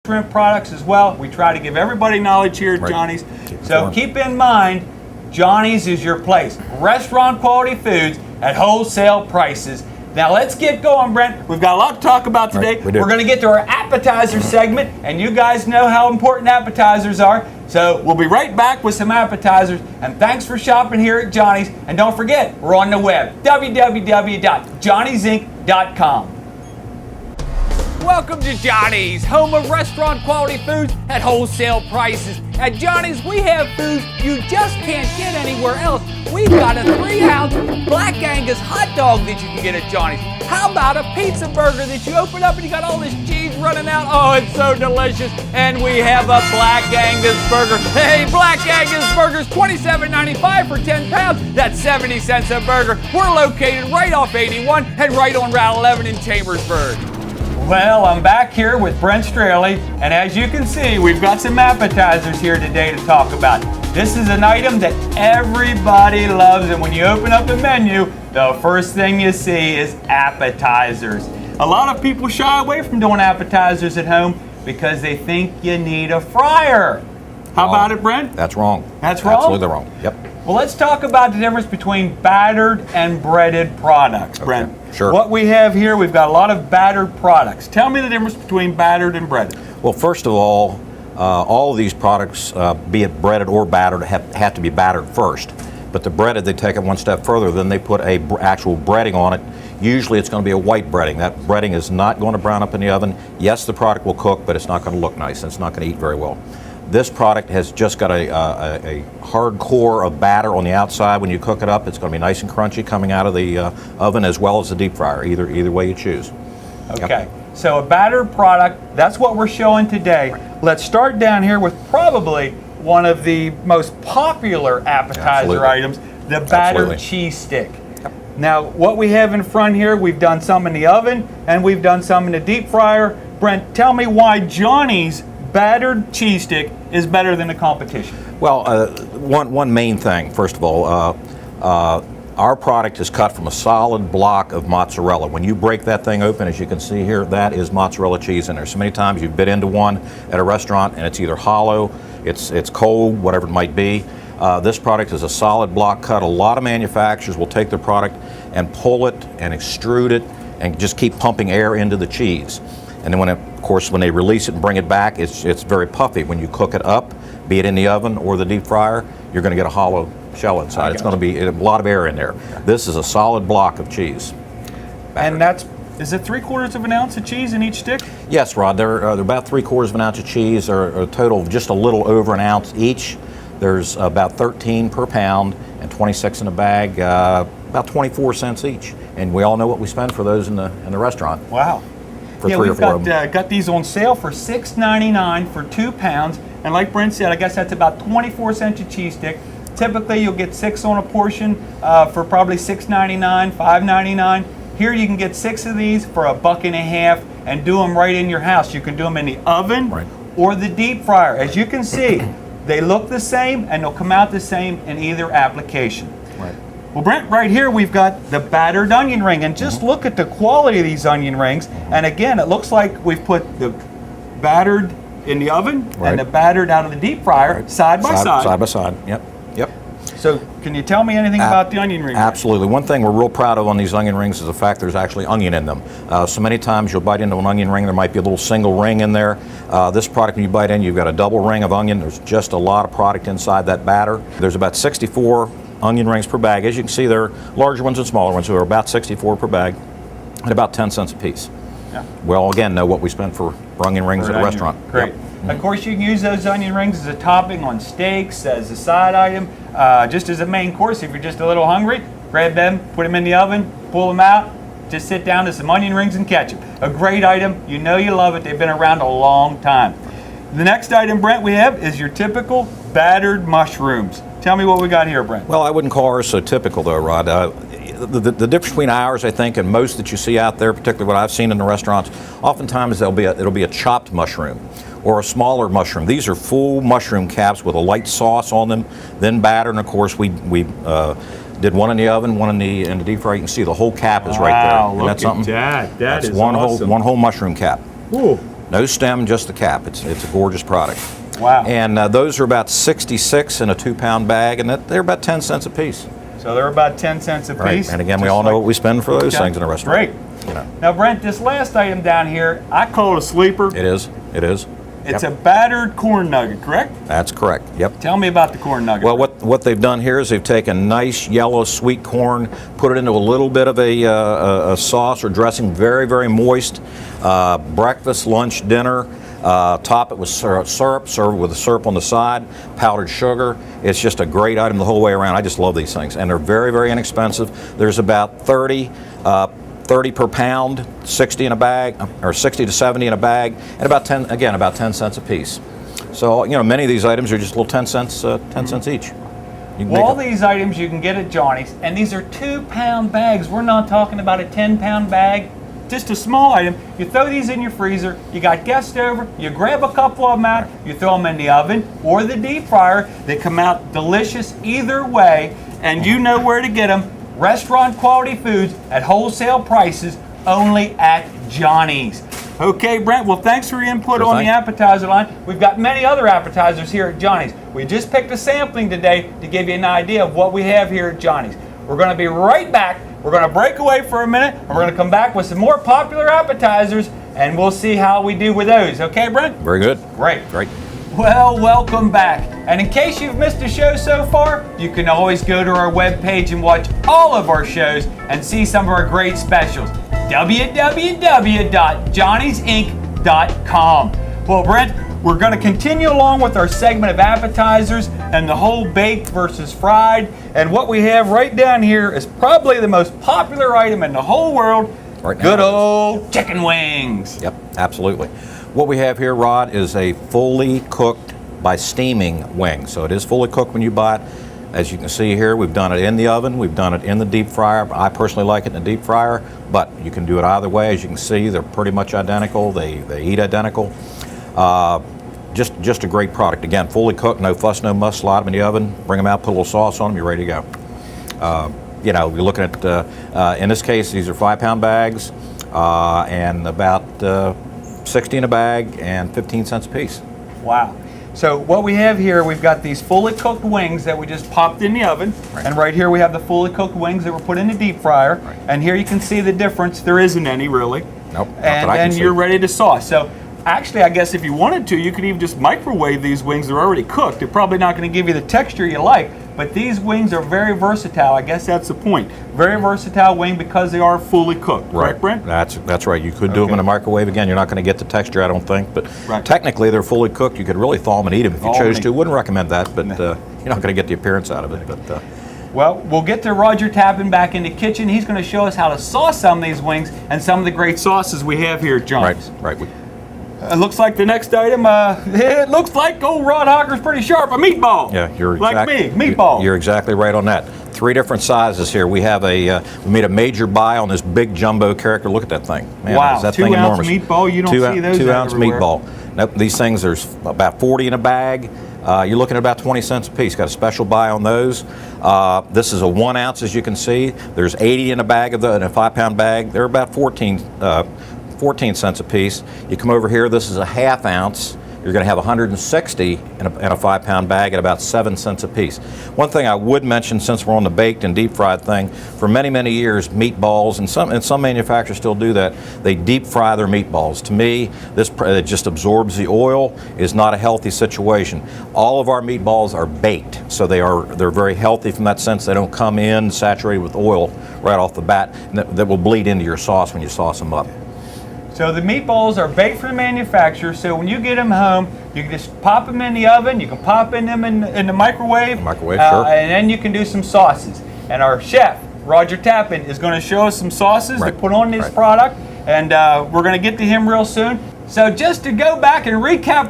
shrimp products as well. We try to give everybody knowledge here at Johnny's. So keep in mind, Johnny's is your place. Restaurant quality foods at wholesale prices. Now let's get going, Brent. We've got a lot to talk about today. We're going to get to our appetizer segment, and you guys know how important appetizers are. So we'll be right back with some appetizers. And thanks for shopping here at Johnny's. And don't forget, we're on the web, www.johnnysinc.com. Welcome to Johnny's, home of restaurant quality foods at wholesale prices. At Johnny's, we have foods you just can't get anywhere else. We've got a 3-ounce Black Angus hot dog that you can get at Johnny's. How about a pizza burger that you open up and you got all this cheese running out? Oh, it's so delicious. And we have a Black Angus burger. Hey, Black Angus burgers, $27.95 for 10 pounds. That's 70 cents a burger. We're located right off 81 and right on Route 11 in Chambersburg. Well, I'm back here with Brent Straley, and as you can see, we've got some appetizers here today to talk about. This is an item that everybody loves, and when you open up the menu, the first thing you see is appetizers. A lot of people shy away from doing appetizers at home because they think you need a fryer. How about it, Brent? That's wrong. That's wrong? Absolutely wrong. Yep. Well, let's talk about the difference between battered and breaded products, Brent. Sure. What we have here, we've got a lot of battered products. Tell me the difference between battered and breaded. Well, first of all of these products, be it breaded or battered, have to be battered first. But the breaded, they take it one step further. Then they put a actual breading on it. Usually it's going to be a white breading. That breading is not going to brown up in the oven. Yes, the product will cook, but it's not going to look nice, and it's not going to eat very well. This product has just got a hard core of batter on the outside. When you cook it up, it's going to be nice and crunchy coming out of the oven, as well as the deep fryer, either way you choose. Okay, so a battered product, that's what we're showing today. Let's start down here with probably one of the most popular appetizer items, the battered cheese stick. Now, what we have in front here, we've done some in the oven, and we've done some in the deep fryer. Brent, tell me why Johnny's battered cheese stick is better than the competition. Well, one main thing, first of all, our product is cut from a solid block of mozzarella. When you break that thing open, as you can see here, that is mozzarella cheese in there. So many times you've bit into one at a restaurant and it's either hollow, it's cold, whatever it might be. This product is a solid block cut. A lot of manufacturers will take their product and pull it and extrude it and just keep pumping air into the cheese. And then of course, when they release it and bring it back, it's very puffy. When you cook it up, be it in the oven or the deep fryer, you're going to get a hollow shell inside. It's going to be a lot of air in there. This is a solid block of cheese. And is it 3/4 of an ounce of cheese in each stick? Yes, Rod. They're about 3/4 of an ounce of cheese, or a total of just a little over an ounce each. There's about 13 per pound and 26 in a bag, about 24 cents each. And we all know what we spend for those in the restaurant. Wow. For 3 or 4 of them. Got these on sale for $6.99 for 2 pounds. And like Brent said, I guess that's about 24 cents a cheese stick. Typically, you'll get 6 on a portion for probably $6.99, $5.99. Here you can get 6 of these for $1.50 and do them right in your house. You can do them in the oven or the deep fryer. As you can see, they look the same and they'll come out the same in either application. Right. Well, Brent, right here we've got the battered onion ring, and just look at the quality of these onion rings. And again, it looks like we've put the battered in the oven and the battered out of the deep fryer side by side. Side by side, yep. So can you tell me anything about the onion ring? Absolutely. One thing we're real proud of on these onion rings is the fact there's actually onion in them. So many times you'll bite into an onion ring, there might be a little single ring in there. This product, when you bite in, you've got a double ring of onion. There's just a lot of product inside that batter. There's about 64 onion rings per bag. As you can see, there are larger ones and smaller ones, so they're about 64 per bag at about 10 cents a piece. Yeah. Well, again, know what we spend for onion rings at a restaurant. Great. Yep. Of course, you can use those onion rings as a topping on steaks, as a side item, just as a main course. If you're just a little hungry, grab them, put them in the oven, pull them out, just sit down to some onion rings and ketchup. A great item. You know you love it. They've been around a long time. The next item, Brent, we have is your typical battered mushrooms. Tell me what we got here, Brent. Well, I wouldn't call ours so typical, though, Rod. The difference between ours, I think, and most that you see out there, particularly what I've seen in the restaurants, oftentimes it'll be a chopped mushroom or a smaller mushroom. These are full mushroom caps with a light sauce on them, then batter, and of course we did one in the oven, one in the deep fryer. You can see the whole cap is right there. Wow, look at that. That is one awesome. One whole mushroom cap. Ooh. No stem, just the cap. It's a gorgeous product. Wow. And those are about 66 in a 2-pound bag, and they're about 10 cents a piece. So they're about 10 cents a piece. Right. And again, we all know what we spend for those things in a restaurant. Great. You know. Now, Brent, this last item down here, I call it a sleeper. It is. It is. It's a battered corn nugget, correct? That's correct. Yep. Tell me about the corn nugget. Well, what they've done here is they've taken nice yellow sweet corn, put it into a little bit of a sauce or dressing, very, very moist. Breakfast, lunch, dinner. Top it with syrup, serve it with the syrup on the side, powdered sugar. It's just a great item the whole way around. I just love these things, and they're very, very inexpensive. There's about 30 per pound, 60 in a bag, or 60 to 70 in a bag, and about 10 cents a piece. So, you know, many of these items are just little 10 cents each. Well, all these items you can get at Johnny's, and these are 2-pound bags. We're not talking about a 10-pound bag, just a small item. You throw these in your freezer, you got guests over, you grab a couple of them out, you throw them in the oven or the deep fryer. They come out delicious either way, and you know where to get them. Restaurant quality foods at wholesale prices, only at Johnny's. Okay, Brent, well, thanks for your input on the appetizer line. We've got many other appetizers here at Johnny's. We just picked a sampling today to give you an idea of what we have here at Johnny's. We're going to be right back. We're going to break away for a minute, and we're going to come back with some more popular appetizers, and we'll see how we do with those. Okay, Brent? Very good. Great. Great. Well, welcome back. And in case you've missed a show so far, you can always go to our webpage and watch all of our shows and see some of our great specials. www.johnnysinc.com. Well, Brent, we're going to continue along with our segment of appetizers and the whole baked versus fried. And what we have right down here is probably the most popular item in the whole world. Right now. Good old chicken wings. Yep, absolutely. What we have here, Rod, is a fully cooked by steaming wing. So it is fully cooked when you buy it. As you can see here, we've done it in the oven, we've done it in the deep fryer. I personally like it in the deep fryer, but you can do it either way. As you can see, they're pretty much identical. They eat identical. Just a great product. Again, fully cooked, no fuss, no muss. Slide them in the oven, bring them out, put a little sauce on them, you're ready to go. You know, you're looking at, in this case, these are 5-pound bags and about 60 in a bag and 15 cents a piece. Wow. So what we have here, we've got these fully cooked wings that we just popped in the oven. Right. And right here we have the fully cooked wings that were put in the deep fryer. Right. And here you can see the difference. There isn't any really. Nope. And then you're ready to sauce. So actually, I guess if you wanted to, you could even just microwave these wings. They're already cooked. They're probably not going to give you the texture you like, but these wings are very versatile. I guess that's the point. Very versatile wing because they are fully cooked. Right, Brent? That's right. You could do them in a microwave. Again, you're not going to get the texture, I don't think, but technically they're fully cooked. You could really thaw them and eat them if you chose to. Wouldn't recommend that, but you're not going to get the appearance out of it. But well, we'll get to Roger Tappan back in the kitchen. He's going to show us how to sauce some of these wings and some of the great sauces we have here at Johnny's. Right. It looks like the next item, it looks like old Rod Hocker's pretty sharp, a meatball. Yeah, you're like me, meatball. You're exactly right on that. 3 different sizes here. We have we made a major buy on this big jumbo character. Look at that thing. Man, wow, that 2 thing ounce enormous. Meatball, you don't see those 2 ounce everywhere. meatball. Nope, these things, there's about 40 in a bag. You're looking at about 20 cents a piece. Got a special buy on those. This is a 1 ounce, as you can see. There's 80 in a bag of in a 5-pound bag. They're about 14 cents a piece. You come over here, this is a 1/2 ounce. You're going to have 160 in a 5-pound bag at about 7 cents a piece. One thing I would mention, since we're on the baked and deep fried thing, for many, many years, meatballs, and some manufacturers still do that, they deep fry their meatballs. To me, it just absorbs the oil, is not a healthy situation. All of our meatballs are baked, so they're very healthy from that sense. They don't come in saturated with oil right off the bat, and that will bleed into your sauce when you sauce them up. So the meatballs are baked from the manufacturer, so when you get them home, you can just pop them in the oven, you can pop them in the microwave. Sure. And then you can do some sauces. And our chef, Roger Tappan, is going to show us some sauces to put on this product, and we're going to get to him real soon. So just to go back and recap